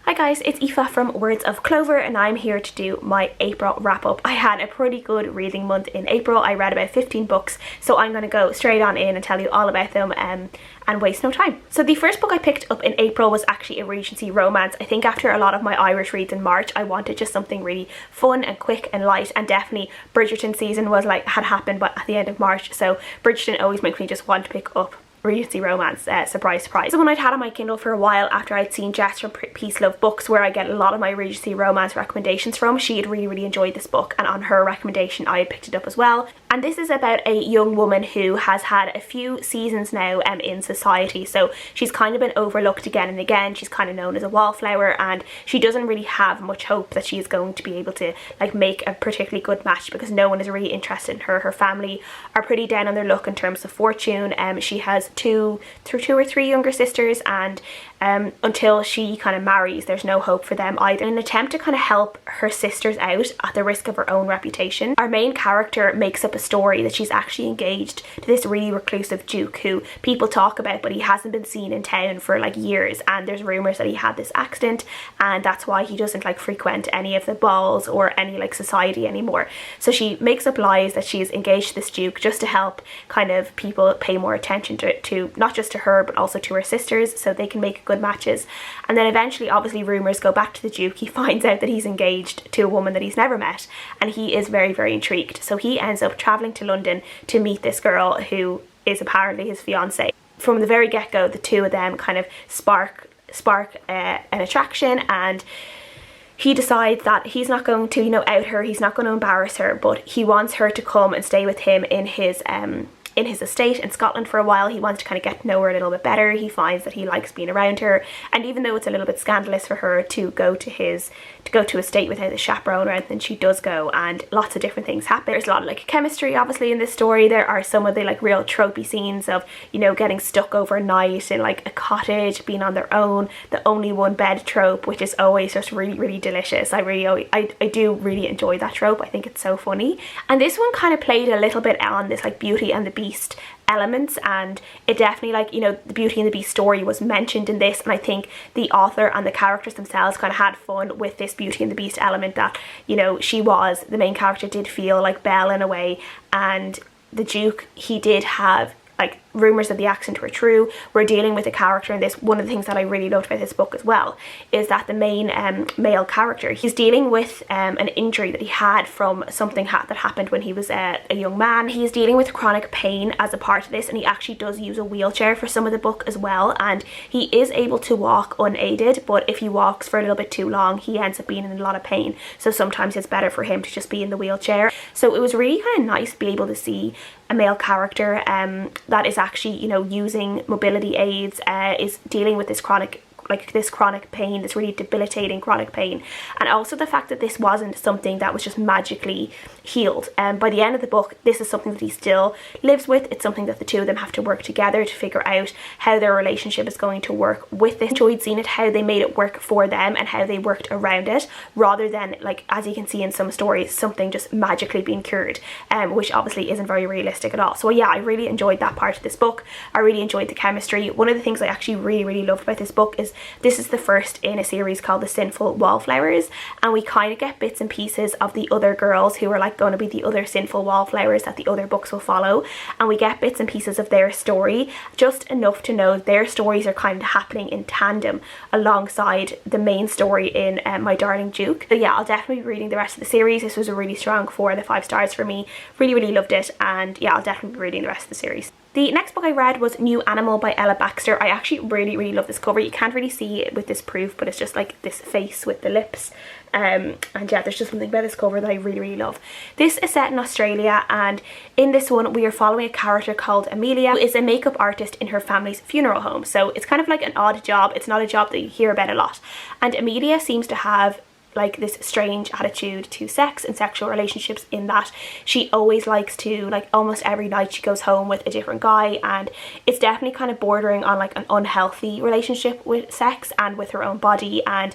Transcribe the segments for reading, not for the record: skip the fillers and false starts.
Hi guys, it's Aoife from Words of Clover and I'm here to do my April wrap up. I had a pretty good reading month in April. I read about 15 books, so I'm going to go straight on in and tell you all about them and waste no time. So the first book I picked up in April was actually a Regency romance. I think after a lot of my Irish reads in March, I wanted just something really fun and quick and light, and definitely Bridgerton season was had happened but at the end of March, so Bridgerton always makes me just want to pick up Regency romance, surprise surprise. So when I'd had on my Kindle for a while after I'd seen Jess from Peace Love Books, where I get a lot of my Regency romance recommendations from, she had really enjoyed this book, and on her recommendation I had picked it up as well. And this is about a young woman who has had a few seasons now in society, so she's kind of been overlooked again and again. She's kind of known as a wallflower, and she doesn't really have much hope that she is going to be able to make a particularly good match, because no one is really interested in her. Her family are pretty down on their luck in terms of fortune. She has two or three younger sisters, and until she kind of marries, there's no hope for them either. In an attempt to kind of help her sisters out at the risk of her own reputation, our main character makes up a story that she's actually engaged to this really reclusive duke who people talk about, but he hasn't been seen in town for years, and there's rumours that he had this accident and that's why he doesn't frequent any of the balls or any society anymore. So she makes up lies that she's engaged to this duke just to help kind of people pay more attention to not just to her but also to her sisters, so they can make good matches. And then eventually, obviously, rumours go back to the duke. He finds out that he's engaged to a woman that he's never met, and he is very intrigued. So he ends up travelling to London to meet this girl who is apparently his fiancée. From the very get-go, the two of them kind of spark an attraction, and he decides that he's not going to out her, he's not going to embarrass her, but he wants her to come and stay with him in his estate in Scotland for a while. He wants to kind of get to know her a little bit better. He finds that he likes being around her, and even though it's a little bit scandalous for her to go to his estate without a chaperone or anything, she does go, and lots of different things happen. There's a lot of chemistry obviously in this story. There are some of the real tropey scenes of getting stuck overnight in a cottage, being on their own, the only one bed trope, which is always just really delicious. I do really enjoy that trope. I think it's so funny, and this one kind of played a little bit on this Beauty and the Beast elements, and it definitely the Beauty and the Beast story was mentioned in this, and I think the author and the characters themselves kind of had fun with this Beauty and the Beast element, that the main character did feel like Belle in a way, and the Duke, he did have rumours that the accent were true. We're dealing with a character in this. One of the things that I really loved about this book as well is that the main male character, he's dealing with an injury that he had from something that happened when he was a young man. He's dealing with chronic pain as a part of this, and he actually does use a wheelchair for some of the book as well, and he is able to walk unaided, but if he walks for a little bit too long he ends up being in a lot of pain, so sometimes it's better for him to just be in the wheelchair. So it was really kind of nice to be able to see a male character that is actually using mobility aids, is dealing with this chronic pain, this really debilitating chronic pain, and also the fact that this wasn't something that was just magically healed. By the end of the book, this is something that he still lives with. It's something that the two of them have to work together to figure out how their relationship is going to work with this. I enjoyed seeing it, how they made it work for them and how they worked around it, rather than as you can see in some stories, something just magically being cured, which obviously isn't very realistic at all. So yeah, I really enjoyed that part of this book. I really enjoyed the chemistry. One of the things I actually really loved about this book is this is the first in a series called The Sinful Wallflowers, and we kind of get bits and pieces of the other girls who are going to be the other sinful wallflowers that the other books will follow, and we get bits and pieces of their story, just enough to know their stories are kind of happening in tandem alongside the main story in My Darling Duke. So yeah, I'll definitely be reading the rest of the series. This was a really strong 4 out of 5 stars for me. Really loved it, and yeah, I'll definitely be reading the rest of the series. The next book I read was New Animal by Ella Baxter. I actually really love this cover. You can't really see it with this proof, but it's just this face with the lips. And yeah, there's just something about this cover that I really love. This is set in Australia, and in this one we are following a character called Amelia, who is a makeup artist in her family's funeral home. So it's kind of an odd job. It's not a job that you hear about a lot. And Amelia seems to have this strange attitude to sex and sexual relationships, in that she always likes to, almost every night she goes home with a different guy, and it's definitely kind of bordering on an unhealthy relationship with sex and with her own body, and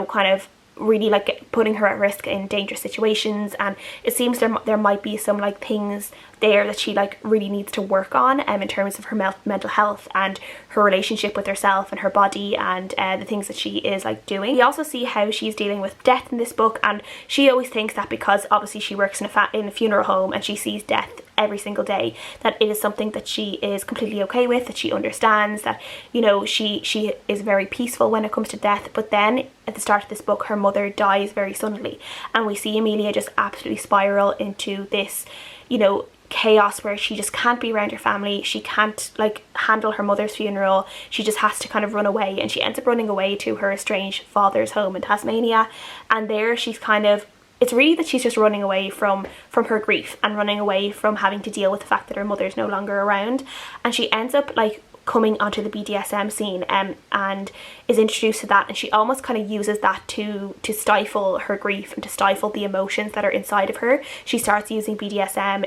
kind of really like putting her at risk in dangerous situations, and it seems there might be some like things there that she like really needs to work on in terms of her mental health and her relationship with herself and her body, and the things that she is like doing. We also see how she's dealing with death in this book, and she always thinks that because obviously she works in a funeral home and she sees death every single day, that it is something that she is completely okay with, that she understands, that, you know, she is very peaceful when it comes to death. But then at the start of this book, her mother dies very suddenly, and we see Amelia just absolutely spiral into this, you know, chaos where she just can't be around her family. She can't like handle her mother's funeral. She just has to kind of run away, and she ends up running away to her estranged father's home in Tasmania. And there she's kind of, it's really that she's just running away from her grief and running away from having to deal with the fact that her mother's no longer around. And she ends up like coming onto the BDSM scene and is introduced to that, and she almost kind of uses that to stifle her grief and to stifle the emotions that are inside of her. She starts using BDSM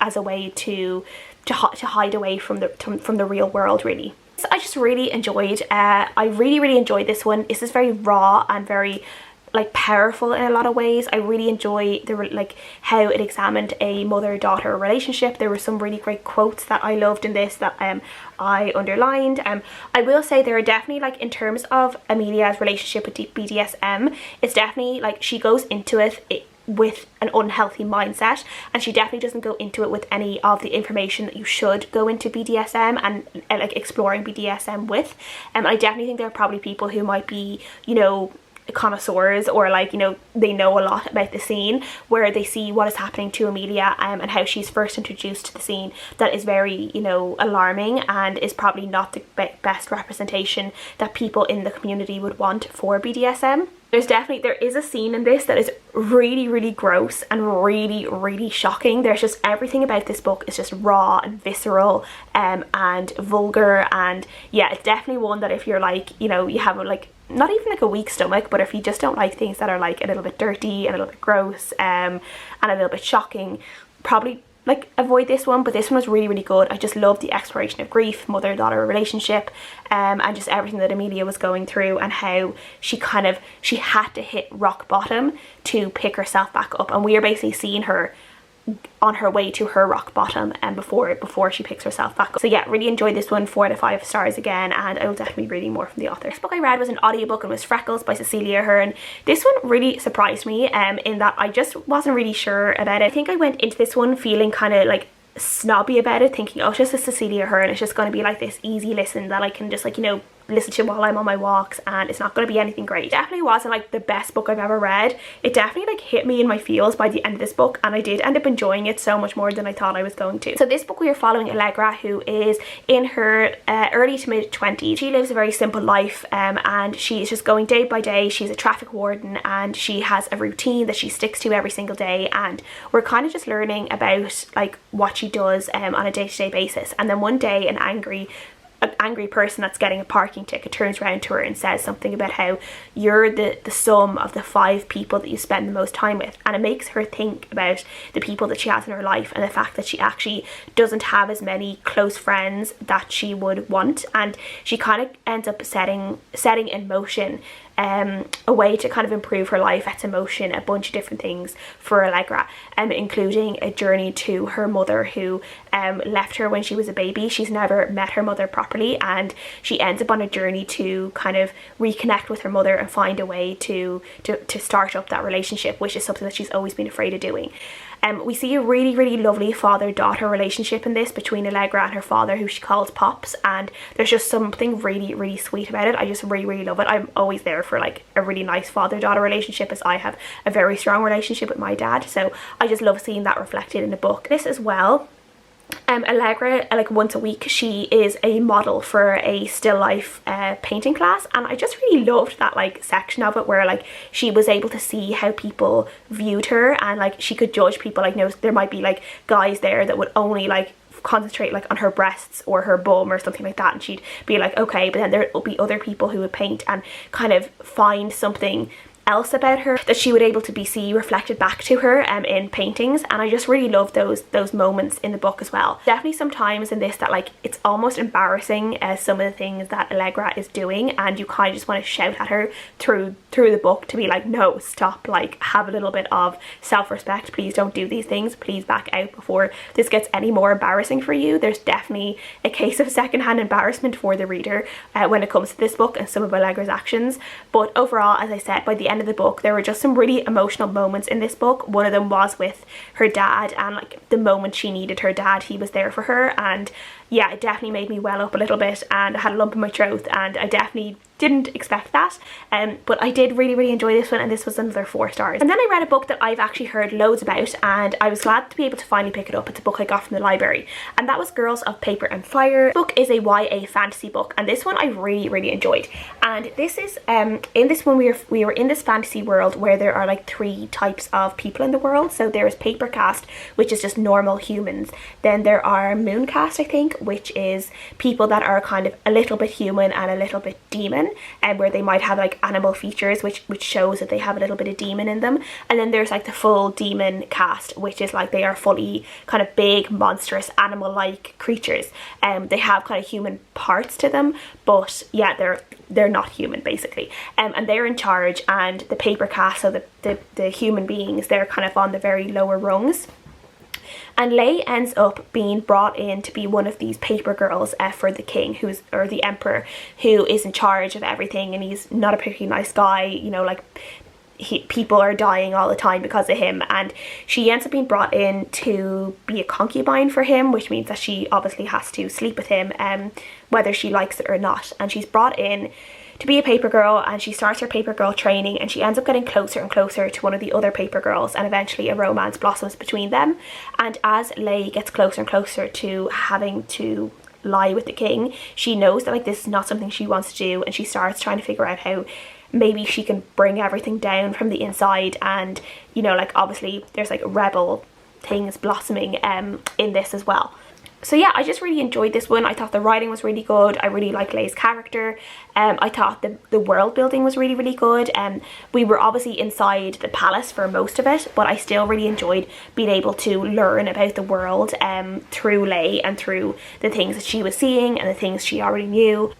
as a way to hide away from the real world, really. So I just really enjoyed, I really enjoyed this one. This is very raw and very like powerful in a lot of ways. I really enjoy like how it examined a mother-daughter relationship. There were some really great quotes that I loved in this that I underlined. I will say there are definitely, like, in terms of Amelia's relationship with BDSM, it's definitely like she goes into it with an unhealthy mindset, and she definitely doesn't go into it with any of the information that you should go into BDSM and like exploring BDSM with. I definitely think there are probably people who might be, you know, connoisseurs, or like, you know, they know a lot about the scene, where they see what is happening to Amelia and how she's first introduced to the scene, that is very, you know, alarming, and is probably not the best representation that people in the community would want for BDSM. There is a scene in this that is really gross and really shocking. There's just everything about this book is just raw and visceral and vulgar, and yeah, it's definitely one that if you're like, you know, you have like not even like a weak stomach, but if you just don't like things that are like a little bit dirty and a little bit gross and a little bit shocking, probably like avoid this one. But this one was really good. I just love the exploration of grief, mother-daughter relationship, and just everything that Amelia was going through, and how she had to hit rock bottom to pick herself back up, and we are basically seeing her on her way to her rock bottom and before she picks herself back up. So yeah, really enjoyed this one. 4 out of 5 stars again, and I will definitely be reading more from the author. This book I read was an audiobook and was Freckles by Cecelia Ahern. This one really surprised me in that I just wasn't really sure about it. I think I went into this one feeling kind of like snobby about it, thinking, oh, it's just a Cecelia Ahern, it's just going to be like this easy listen that I can just like, you know, listen to while I'm on my walks, and it's not going to be anything great. It definitely wasn't like the best book I've ever read. It definitely like hit me in my feels by the end of this book, and I did end up enjoying it so much more than I thought I was going to. So this book we are following Allegra, who is in her early to mid 20s. She lives a very simple life, and she's just going day by day. She's a traffic warden, and she has a routine that she sticks to every single day, and we're kind of just learning about like what she does on a day-to-day basis. And then one day an angry person that's getting a parking ticket turns around to her and says something about how you're the sum of the 5 people that you spend the most time with, and it makes her think about the people that she has in her life and the fact that she actually doesn't have as many close friends that she would want, and she kind of ends up setting in motion a way to kind of improve her life, set in motion a bunch of different things for Allegra, including a journey to her mother, who left her when she was a baby. She's never met her mother properly, and she ends up on a journey to kind of reconnect with her mother and find a way to start up that relationship, which is something that she's always been afraid of doing. We see a really lovely father-daughter relationship in this between Allegra and her father, who she calls Pops, and there's just something really sweet about it. I just really love it. I'm always there for like a really nice father-daughter relationship, as I have a very strong relationship with my dad, so I just love seeing that reflected in the book. This as well, Allegra, like once a week, she is a model for a still life painting class, and I just really loved that like section of it where like she was able to see how people viewed her, and like she could judge people. Like, you know, there might be like guys there that would only like concentrate like on her breasts or her bum or something like that, and she'd be like, okay, but then there will be other people who would paint and kind of find something else about her that she would able to see reflected back to her in paintings, and I just really love those moments in the book as well. Definitely sometimes in this that like it's almost embarrassing some of the things that Allegra is doing, and you kind of just want to shout at her through the book to be like, no, stop, like have a little bit of self-respect, please don't do these things, please back out before this gets any more embarrassing for you. There's definitely a case of secondhand embarrassment for the reader when it comes to this book and some of Allegra's actions. But overall, as I said, by the end of the book there were just some really emotional moments in this book. One of them was with her dad, and like the moment she needed her dad, he was there for her, and yeah, it definitely made me well up a little bit, and I had a lump in my throat, and I definitely didn't expect that, but I did really enjoy this one, and this was another 4 stars. And then I read a book that I've actually heard loads about, and I was glad to be able to finally pick it up. It's a book I got from the library, and that was Girls of Paper and Fire. The book is a YA fantasy book, and this one I really enjoyed. And this is in this one we were in this fantasy world where there are like 3 types of people in the world. So there is paper caste, which is just normal humans. Then there are moon caste, I think, which is people that are kind of a little bit human and a little bit demon, and where they might have like animal features which shows that they have a little bit of demon in them. And then there's like the full demon caste, which is like they are fully kind of big, monstrous, animal-like creatures. They have kind of human parts to them, but yeah, they're not human basically. And they're in charge, and the paper caste, so the human beings, they're kind of on the very lower rungs. And Leigh ends up being brought in to be one of these paper girls for the king, or the emperor, who is in charge of everything, and he's not a particularly nice guy, you know, like people are dying all the time because of him, and she ends up being brought in to be a concubine for him, which means that she obviously has to sleep with him whether she likes it or not. And she's brought in to be a paper girl, and she starts her paper girl training, and she ends up getting closer and closer to one of the other paper girls, and eventually a romance blossoms between them. And as Leigh gets closer and closer to having to lie with the king, she knows that like this is not something she wants to do, and she starts trying to figure out how maybe she can bring everything down from the inside. And you know, like obviously there's like rebel things blossoming in this as well. So yeah, I just really enjoyed this one. I thought the writing was really good. I really liked Leigh's character. I thought the world building was really good. We were obviously inside the palace for most of it, but I still really enjoyed being able to learn about the world through Leigh and through the things that she was seeing and the things she already knew.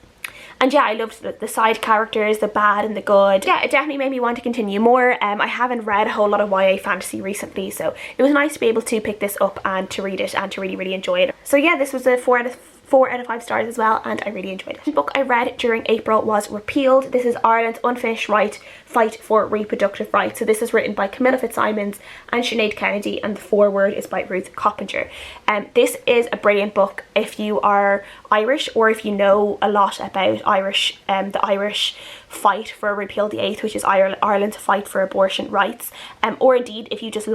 And yeah, I loved the side characters, the bad and the good. Yeah, it definitely made me want to continue more. I haven't read a whole lot of YA fantasy recently, so it was nice to be able to pick this up and to read it and to really enjoy it. So yeah, this was a 4 out of 5 stars as well, and I really enjoyed it. The book I read during April was Repealed. This is Ireland's unfinished fight for reproductive rights. So this is written by Camilla Fitzsimon and Sinead Kennedy, and the foreword is by Ruth Coppinger. This is a brilliant book if you are Irish, or if you know a lot about the Irish fight for Repeal the 8th, which is Ireland's fight for abortion rights, or indeed if you just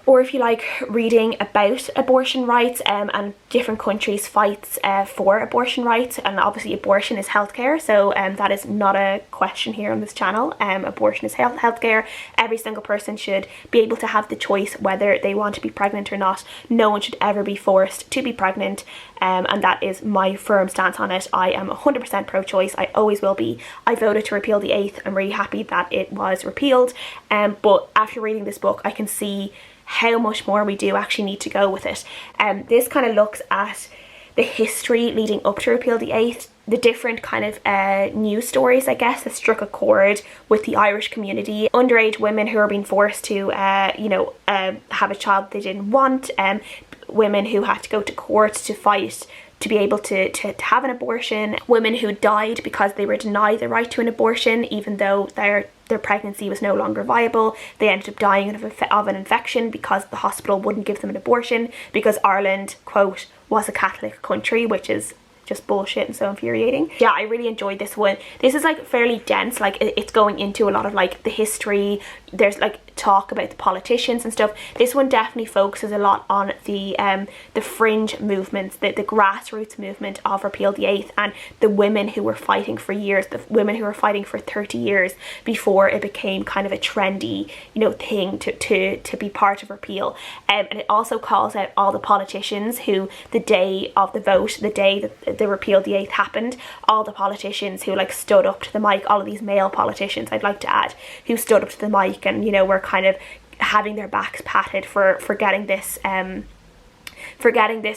or if you like reading about abortion rights and different countries' fights for abortion rights. And obviously abortion is healthcare, so that is not a question here on this channel. Abortion is healthcare. Every single person should be able to have the choice whether they want to be pregnant or not. No one should ever be forced to be pregnant, and that is my firm stance on it. I am 100% pro-choice. I always will be. I voted to repeal the 8th. I'm really happy that it was repealed, but after reading this book I can see how much more we do actually need to go with it. This kind of looks at the history leading up to Repeal the 8th, the different kind of news stories, I guess, that struck a chord with the Irish community. Underage women who are being forced to have a child they didn't want, women who had to go to court to fight to be able to have an abortion, women who died because they were denied the right to an abortion even though their pregnancy was no longer viable. They ended up dying of an infection because the hospital wouldn't give them an abortion because Ireland, quote, was a Catholic country, which is just bullshit and so infuriating. Yeah, I really enjoyed this one. This is like fairly dense, like it's going into a lot of like the history. There's like talk about the politicians and stuff. This one definitely focuses a lot on the fringe movements, the grassroots movement of Repeal the 8th, and the women who were fighting for years, the women who were fighting for 30 years before it became kind of a trendy, you know, thing to be part of repeal. And it also calls out all the politicians who, the day of the vote, the day that the Repeal the 8th happened, all the politicians who like stood up to the mic, all of these male politicians, I'd like to add, who stood up to the mic and, you know, were kind of having their backs patted for getting this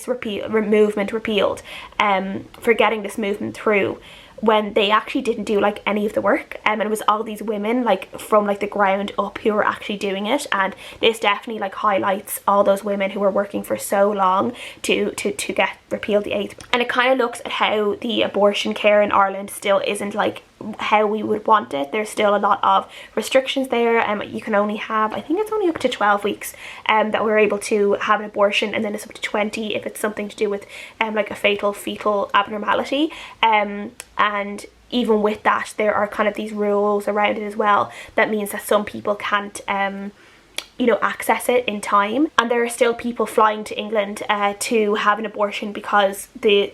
movement repealed, for getting this movement through, when they actually didn't do like any of the work, and it was all these women like from like the ground up who were actually doing it. And this definitely like highlights all those women who were working for so long to get Repeal the 8th. And it kind of looks at how the abortion care in Ireland still isn't like how we would want it. There's still a lot of restrictions there. You can only have, I think it's only up to 12 weeks that we're able to have an abortion, and then it's up to 20 if it's something to do with like a fatal fetal abnormality. And even with that, there are kind of these rules around it as well. That means that some people can't you know, access it in time, and there are still people flying to England to have an abortion because the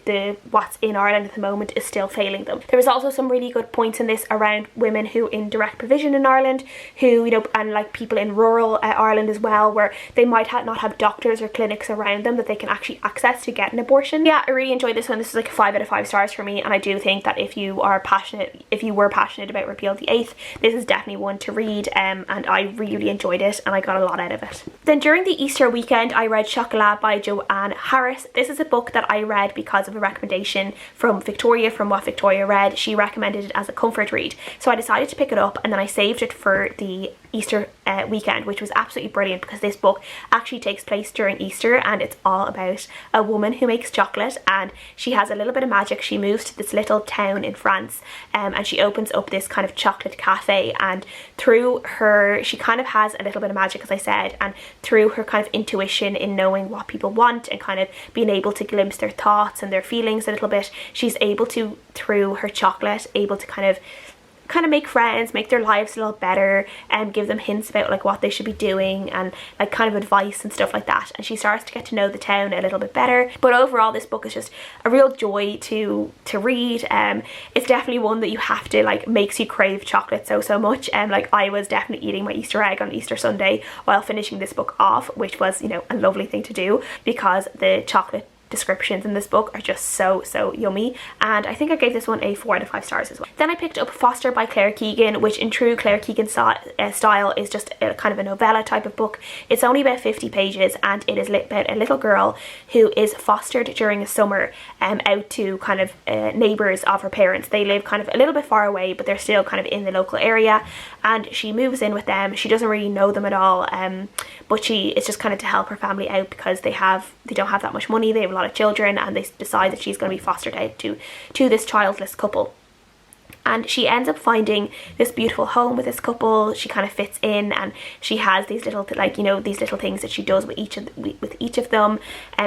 what's in Ireland at the moment is still failing them. There was also some really good points in this around women who in direct provision in Ireland, who, you know, and like people in rural Ireland as well, where they might not have doctors or clinics around them that they can actually access to get an abortion. Yeah, I really enjoyed this one. This is like a 5 out of 5 stars for me, and I do think that if you were passionate about Repeal the 8th, this is definitely one to read, and I really enjoyed it, and I got a lot out of it. Then during the Easter weekend, I read Chocolat by Joanne Harris. This is a book that I read because of a recommendation from Victoria, from What Victoria Read. She recommended it as a comfort read, so I decided to pick it up, and then I saved it for the Easter weekend, which was absolutely brilliant because this book actually takes place during Easter, and it's all about a woman who makes chocolate, and she has a little bit of magic. She moves to this little town in France, and she opens up this kind of chocolate cafe, and through her, she kind of has a little bit of magic, as I said, and through her kind of intuition in knowing what people want and kind of being able to glimpse their thoughts and their feelings a little bit, she's able to, through her chocolate, able to kind of make friends, make their lives a little better, and give them hints about like what they should be doing, and like kind of advice and stuff like that. And she starts to get to know the town a little bit better. But overall, this book is just a real joy to read. It's definitely one that you have to like, makes you crave chocolate so much. Like I was definitely eating my Easter egg on Easter Sunday while finishing this book off, which was, you know, a lovely thing to do because the chocolate descriptions in this book are just so yummy, and I think I gave this one a 4 out of 5 stars as well. Then I picked up Foster by Claire Keegan, which in true Claire Keegan style is just a kind of a novella type of book. It's only about 50 pages, and it is about a little girl who is fostered during a summer out to kind of neighbours of her parents. They live kind of a little bit far away, but they're still kind of in the local area, and she moves in with them. She doesn't really know them at all, but it's just kind of to help her family out because they don't have that much money. They have a lot of children, and they decide that she's going to be fostered out to this childless couple. And she ends up finding this beautiful home with this couple. She kind of fits in, and she has these little, like, you know, these little things that she does with each of them.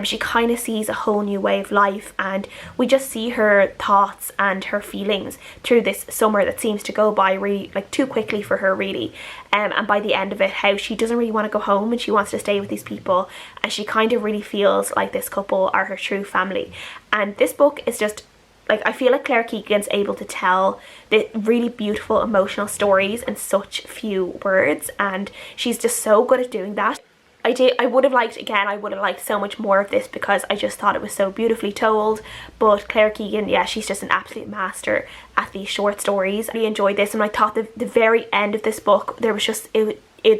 She kind of sees a whole new way of life, and we just see her thoughts and her feelings through this summer that seems to go by really like too quickly for her, really. And by the end of it, how she doesn't really want to go home and she wants to stay with these people, and she kind of really feels like this couple are her true family. And this book is just like, I feel like Claire Keegan's able to tell the really beautiful emotional stories in such few words, and she's just so good at doing that. I would have liked so much more of this because I just thought it was so beautifully told. But Claire Keegan, yeah, she's just an absolute master at these short stories. I really enjoyed this, and I thought the very end of this book, there was just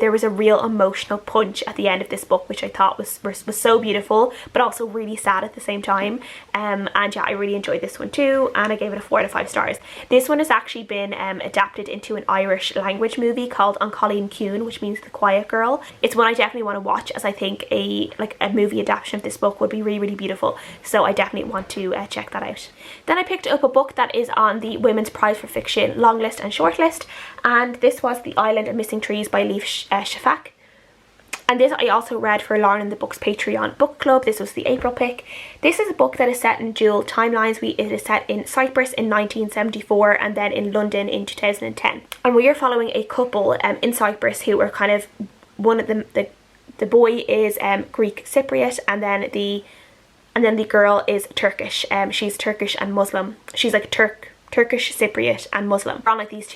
there was a real emotional punch at the end of this book, which I thought was so beautiful, but also really sad at the same time. And yeah, I really enjoyed this one too, and I gave it a 4 out of 5 stars. This one has actually been adapted into an Irish language movie called An Colleen Kuhn, which means The Quiet Girl. It's one I definitely want to watch, as I think a movie adaptation of this book would be really beautiful. So I definitely want to check that out. Then I picked up a book that is on the Women's Prize for Fiction long list and short list, and this was The Island of Missing Trees by Elif Shafak. And this I also read for Lauren and the Book's Patreon book club. This was the April pick. This is a book that is set in dual timelines. It is set in Cyprus in 1974 and then in London in 2010. And we are following a couple in Cyprus who are kind of, one of them, the boy is Greek Cypriot, and then the girl is Turkish. She's Turkish and Muslim. She's like Turkish Cypriot and Muslim. They're on like these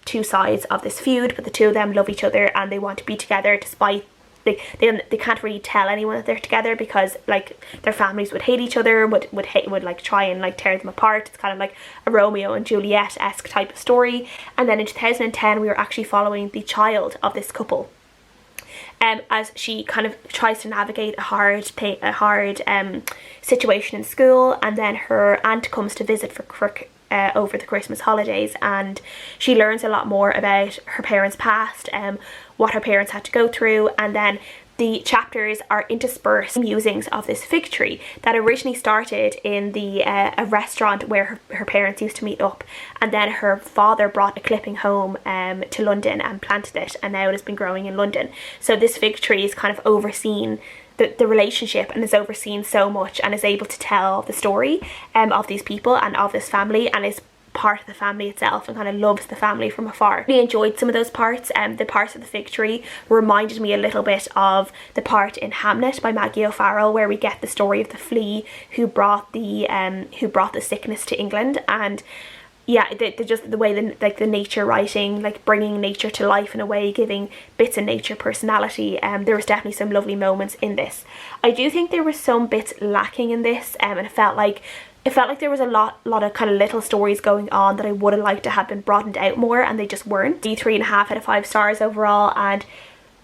two sides of this feud, but the two of them love each other and they want to be together despite they can't really tell anyone that they're together because like their families would hate each other, would like try and like tear them apart. It's kind of like a Romeo and Juliet-esque type of story. And then in 2010 we were actually following the child of this couple. As she kind of tries to navigate a hard situation in school, and then her aunt comes to visit over the Christmas holidays, and she learns a lot more about her parents' past, what her parents had to go through, and then the chapters are interspersed musings of this fig tree that originally started in a restaurant where her parents used to meet up, and then her father brought a clipping home to London and planted it, and now it has been growing in London. So this fig tree is kind of overseen the relationship, and is overseen so much, and is able to tell the story of these people and of this family, and is part of the family itself and kind of loves the family from afar. I really enjoyed some of those parts. The parts of the fig tree reminded me a little bit of the part in Hamnet by Maggie O'Farrell, where we get the story of the flea who brought the sickness to England. And yeah, just the way the nature writing, like bringing nature to life in a way, giving bits of nature personality. There was definitely some lovely moments in this. I do think there were some bits lacking in this, and it felt like there was a lot of kind of little stories going on that I would have liked to have been broadened out more, and they just weren't. 3.5 out of 5 stars overall, and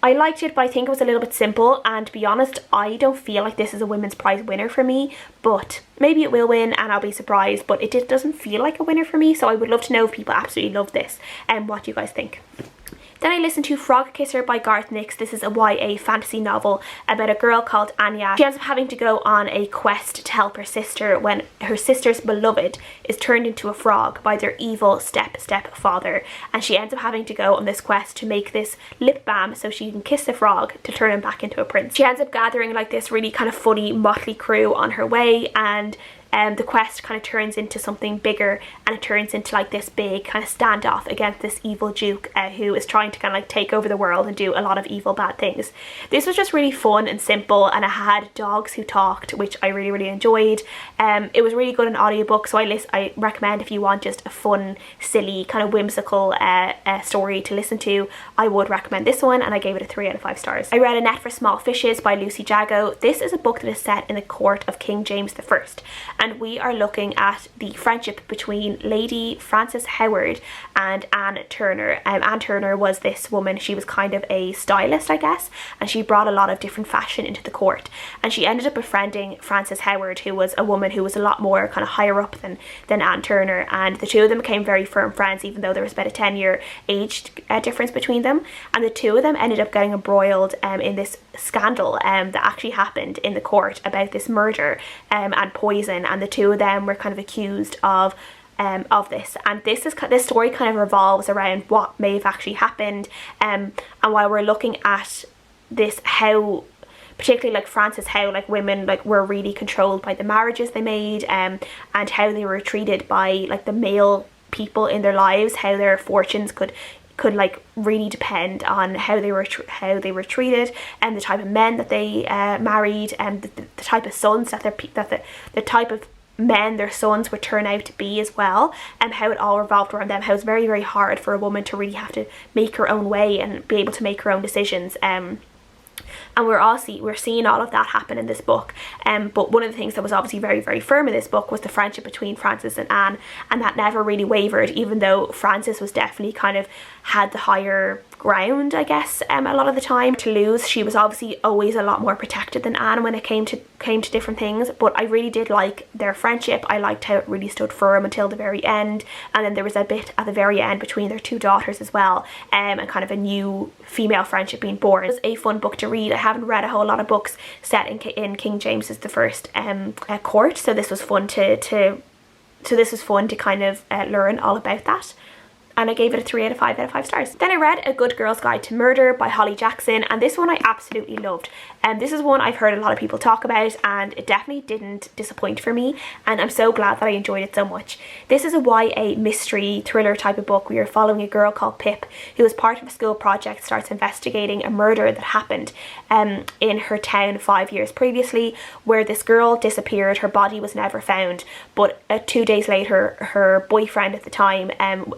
I liked it, but I think it was a little bit simple, and to be honest, I don't feel like this is a Women's Prize winner for me, but maybe it will win and I'll be surprised, but it doesn't feel like a winner for me, so I would love to know if people absolutely love this, and what do you guys think? Then I listened to Frogkisser by Garth Nix. This is a YA fantasy novel about a girl called Anya. She ends up having to go on a quest to help her sister when her sister's beloved is turned into a frog by their evil stepfather, and she ends up having to go on this quest to make this lip balm so she can kiss the frog to turn him back into a prince. She ends up gathering like this really kind of funny motley crew on her way, and the quest kind of turns into something bigger, and it turns into like this big kind of standoff against this evil duke who is trying to kind of like take over the world and do a lot of evil bad things. This was just really fun and simple, and it had dogs who talked, which I really enjoyed. It was really good in audiobook, so I recommend if you want just a fun, silly, kind of whimsical story to listen to, I would recommend this one, and I gave it a 3 out of 5 stars. I read A Net for Small Fishes by Lucy Jago. This is a book that is set in the court of King James I, and we are looking at the friendship between Lady Frances Howard and Anne Turner. Anne Turner was this woman, she was kind of a stylist, I guess, and she brought a lot of different fashion into the court, and she ended up befriending Frances Howard, who was a woman who was a lot more kind of higher up than Anne Turner, and the two of them became very firm friends, even though there was about a 10-year age difference between them, and the two of them ended up getting embroiled in this scandal that actually happened in the court about this murder and poison, and the two of them were kind of accused of this, and this story kind of revolves around what may have actually happened, and while we're looking at this, how particularly like Frances, how like women like were really controlled by the marriages they made, and how they were treated by like the male people in their lives, how their fortunes could like really depend on how they were treated, and the type of men that they married, and the type of sons that the type of men their sons would turn out to be as well, and how it all revolved around them, how it's very hard for a woman to really have to make her own way and be able to make her own decisions. And we're seeing all of that happen in this book, but one of the things that was obviously very firm in this book was the friendship between Frances and Anne, and that never really wavered, even though Frances was definitely kind of had the higher ground, I guess, a lot of the time. To lose, she was obviously always a lot more protected than Anne when it came to different things, but I really did like their friendship. I liked how it really stood firm until the very end, and then there was a bit at the very end between their two daughters as well, and kind of a new female friendship being born. It was a fun book to read. I haven't read a whole lot of books set in King James's I court, so this was fun to kind of learn all about that. and I gave it a 3 out of 5 out of 5 stars. Then I read A Good Girl's Guide to Murder by Holly Jackson, and this one I absolutely loved. This is one I've heard a lot of people talk about, and it definitely didn't disappoint for me, and I'm so glad that I enjoyed it so much. This is a YA mystery thriller type of book. We are following a girl called Pip, who as part of a school project starts investigating a murder that happened in her town 5 years previously, where this girl disappeared. Her body was never found, but 2 days later her boyfriend at the time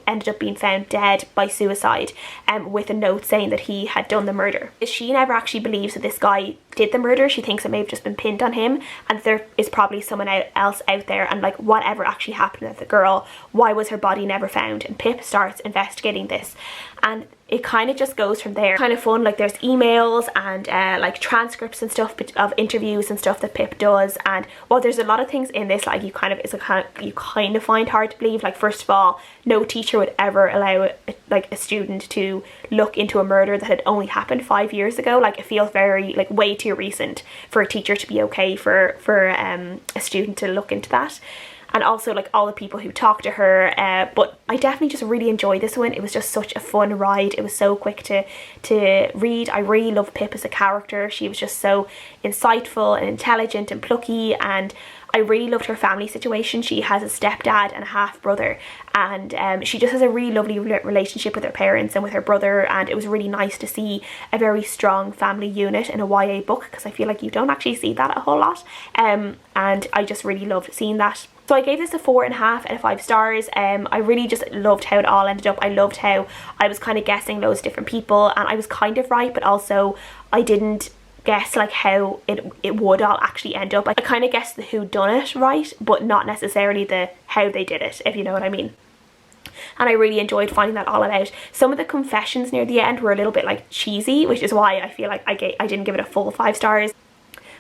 ended up being found dead by suicide, with a note saying that he had done the murder. She never actually believes that this guy did the murder. She thinks it may have just been pinned on him, and there is probably someone else out there, and like whatever actually happened with the girl, why was her body never found? And Pip starts investigating this, and it kind of just goes from there. Kind of fun, like there's emails and like transcripts and stuff of interviews and stuff that Pip does, and well, there's a lot of things in this like you kind of find hard to believe. Like, first of all, no teacher would ever allow like a student to look into a murder that had only happened 5 years ago. Like, it feels very like way too recent for a teacher to be okay for a student to look into that. And also like all the people who talk to her, but I definitely just really enjoyed this one. It was just such a fun ride. It was so quick to read. I really love Pip as a character. She was just so insightful and intelligent and plucky, and I really loved her family situation. She has a stepdad and a half brother, and she just has a really lovely relationship with her parents and with her brother, and it was really nice to see a very strong family unit in a YA book, because I feel like you don't actually see that a whole lot, and I just really loved seeing that. So I gave this a 4.5 out of 5 stars. I really just loved how it all ended up. I loved how I was kind of guessing loads of different people, and I was kind of right, but also I didn't guess like how it would all actually end up. I kind of guessed the who done it right, but not necessarily the how they did it, if you know what I mean. And I really enjoyed finding that all out. Some of the confessions near the end were a little bit like cheesy, which is why I feel like I didn't give it a full 5 stars.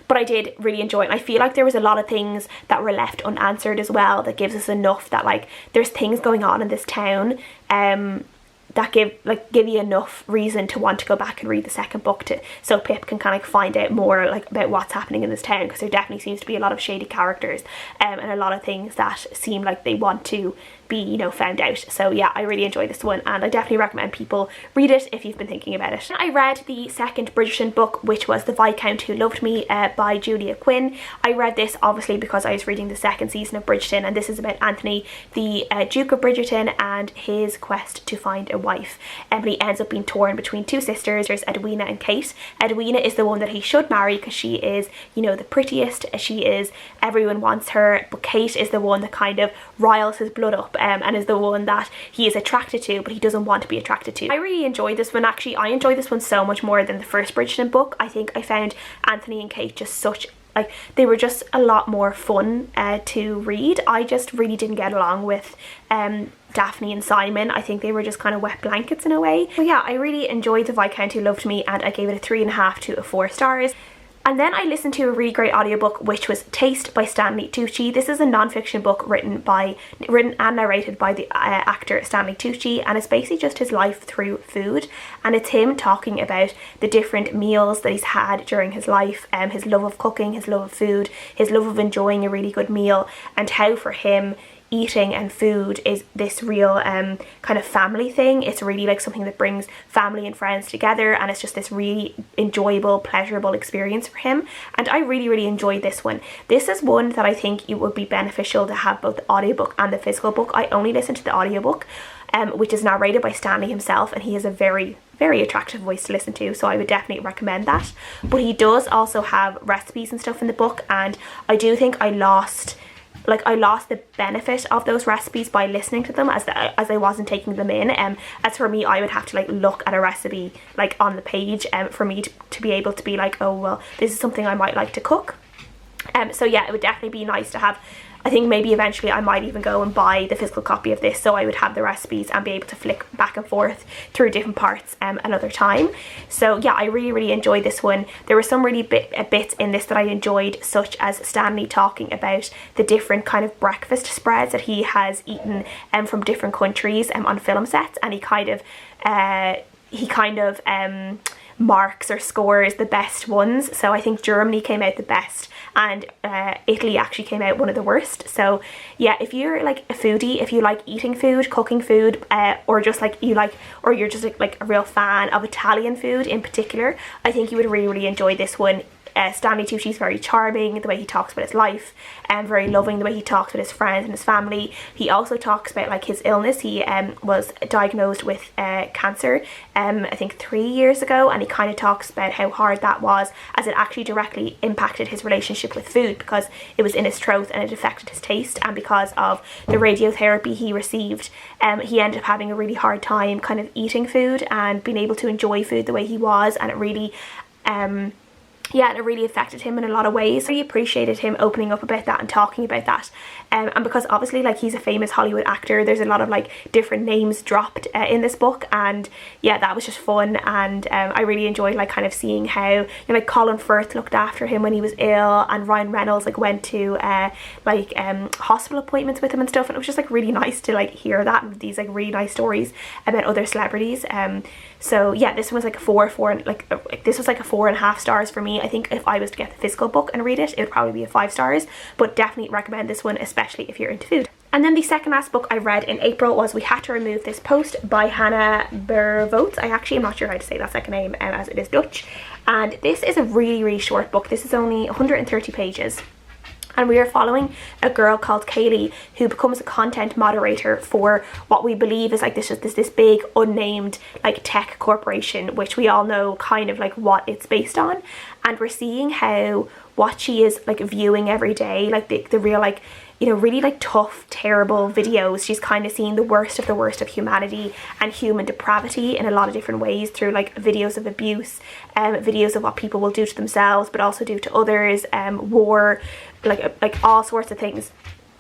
But I did really enjoy it, and I feel like there was a lot of things that were left unanswered as well, that gives us enough that like there's things going on in this town that give you enough reason to want to go back and read the second book, so Pip can kind of find out more like about what's happening in this town, because there definitely seems to be a lot of shady characters and a lot of things that seem like they want to be, you know, found out. So yeah, I really enjoyed this one, and I definitely recommend people read it if you've been thinking about it. I read the second Bridgerton book, which was The Viscount Who Loved Me by Julia Quinn. I read this obviously because I was reading the second season of Bridgerton, and this is about Anthony, the Duke of Bridgerton, and his quest to find a wife. Emily ends up being torn between two sisters, there's Edwina and Kate. Edwina is the one that he should marry because she is, you know, the prettiest, everyone wants her, but Kate is the one that kind of riles his blood up and is the one that he is attracted to, but he doesn't want to be attracted to. I really enjoyed this one. Actually, I enjoyed this one so much more than the first Bridgerton book. I think I found Anthony and Kate just such, like, they were just a lot more fun to read. I just really didn't get along with Daphne and Simon. I think they were just kind of wet blankets in a way. But yeah, I really enjoyed The Viscount Who Loved Me, and I gave it a 3.5 to 4 stars. And then I listened to a really great audiobook, which was Taste by Stanley Tucci. This is a non-fiction book written and narrated by the actor Stanley Tucci, and it's basically just his life through food, and it's him talking about the different meals that he's had during his life, his love of cooking, his love of food, his love of enjoying a really good meal, and how for him eating and food is this real kind of family thing. It's really like something that brings family and friends together, and it's just this really enjoyable, pleasurable experience for him, and I really enjoyed this one. This is one that I think it would be beneficial to have both the audiobook and the physical book. I only listened to the audiobook, which is narrated by Stanley himself, and he has a very attractive voice to listen to, so I would definitely recommend that. But he does also have recipes and stuff in the book, and I do think I lost the benefit of those recipes by listening to them as I wasn't taking them in. As for me, I would have to like look at a recipe like on the page for me to be able to be like, oh well, this is something I might like to cook. So yeah, it would definitely be nice to have. I think maybe eventually I might even go and buy the physical copy of this, so I would have the recipes and be able to flick back and forth through different parts another time. So yeah, I really enjoyed this one. There were some really bits in this that I enjoyed, such as Stanley talking about the different kind of breakfast spreads that he has eaten from different countries on film sets, and he kind of he kind of marks or scores the best ones. So I think Germany came out the best, and Italy actually came out one of the worst. So yeah, if you're like a foodie, if you like eating food, cooking food, or just like or you're just like a real fan of Italian food in particular, I think you would really enjoy this one. Stanley Tucci is very charming, the way he talks about his life, and very loving the way he talks with his friends and his family. He also talks about like his illness. He was diagnosed with cancer I think 3 years ago, and he kind of talks about how hard that was, as it actually directly impacted his relationship with food, because it was in his throat and it affected his taste, and because of the radiotherapy he received, he ended up having a really hard time kind of eating food and being able to enjoy food the way he was, and it really yeah, and it really affected him in a lot of ways. I really appreciated him opening up about that and talking about that. And because obviously like he's a famous Hollywood actor, there's a lot of like different names dropped in this book, and yeah, that was just fun. And I really enjoyed like kind of seeing how, you know, like Colin Firth looked after him when he was ill, and Ryan Reynolds like went to hospital appointments with him and stuff, and it was just like really nice to like hear that, and these like really nice stories about other celebrities. So yeah, this one was like this was like a 4.5 stars for me. I think if I was to get the physical book and read it, it would probably be a 5 stars, but definitely recommend this one, especially if you're into food. And then the second last book I read in April was We Had to Remove This Post by Hanna Bervoets. I actually am not sure how to say that second name, as it is Dutch. And this is a really short book. This is only 130 pages. And we are following a girl called Kaylee who becomes a content moderator for what we believe is like this big unnamed like tech corporation, which we all know kind of like what it's based on. And we're seeing how what she is like viewing every day, like the real like, you know, really like tough, terrible videos. She's kind of seeing the worst of humanity and human depravity in a lot of different ways, through like videos of abuse, videos of what people will do to themselves but also do to others, war, like all sorts of things.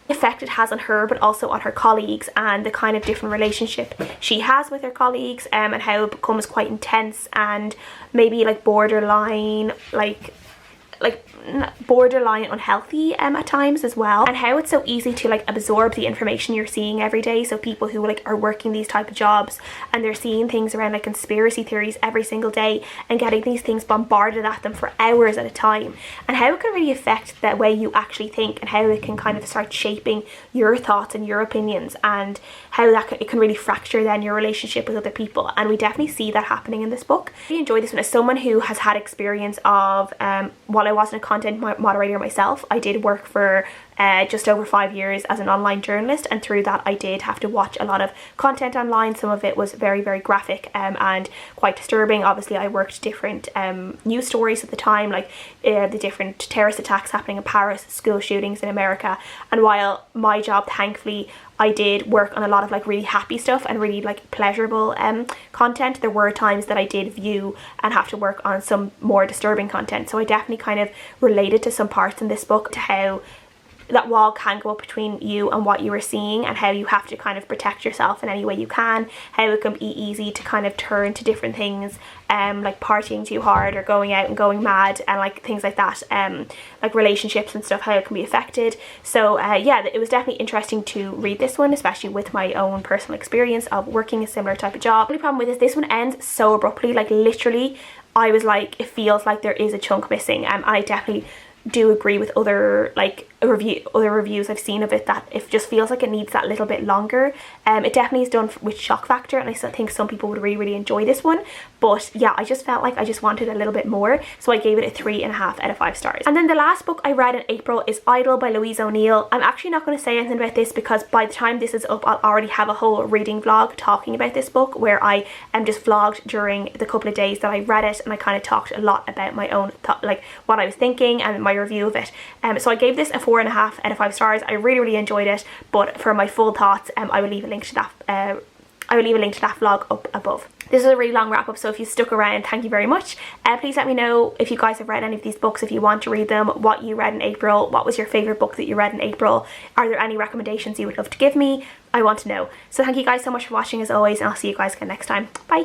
The effect it has on her but also on her colleagues, and the kind of different relationship she has with her colleagues, and how it becomes quite intense and maybe like borderline borderline unhealthy at times as well, and how it's so easy to like absorb the information you're seeing every day. So people who like are working these type of jobs and they're seeing things around like conspiracy theories every single day and getting these things bombarded at them for hours at a time, and how it can really affect the way you actually think, and how it can kind of start shaping your thoughts and your opinions, and how it can really fracture then your relationship with other people. And we definitely see that happening in this book. I really enjoy this one. As someone who has had experience of while I wasn't a content moderator myself, I did work for just over 5 years as an online journalist, and through that I did have to watch a lot of content online. Some of it was very graphic and quite disturbing. Obviously I worked different news stories at the time, like the different terrorist attacks happening in Paris, school shootings in America, and while my job, thankfully, I did work on a lot of like really happy stuff and really like pleasurable content, there were times that I did view and have to work on some more disturbing content. So I definitely kind of related to some parts in this book, to how that wall can go up between you and what you are seeing, and how you have to kind of protect yourself in any way you can, how it can be easy to kind of turn to different things, like partying too hard or going out and going mad, and like things like that, like relationships and stuff, how it can be affected. So yeah, it was definitely interesting to read this one, especially with my own personal experience of working a similar type of job. The only problem with this one ends so abruptly, like literally I was like, it feels like there is a chunk missing, and I definitely do agree with other reviews I've seen of it, that it just feels like it needs that little bit longer. It definitely is done with shock factor, and I still think some people would really enjoy this one, but yeah, I just felt like I just wanted a little bit more, so I gave it a 3.5 out of 5 stars. And then the last book I read in April is Idle by Louise O'Neill. I'm actually not going to say anything about this because by the time this is up I'll already have a whole reading vlog talking about this book, where I just vlogged during the couple of days that I read it, and I kind of talked a lot about my own like what I was thinking and my review of it. So I gave this a 4.5 out of 5 stars. I really enjoyed it, but for my full thoughts I will leave a link to that vlog up above. This is a really long wrap up, so if you stuck around, thank you very much. Please let me know if you guys have read any of these books, if you want to read them, what you read in April, what was your favourite book that you read in April, are there any recommendations you would love to give me? I want to know. So thank you guys so much for watching as always, and I'll see you guys again next time. Bye!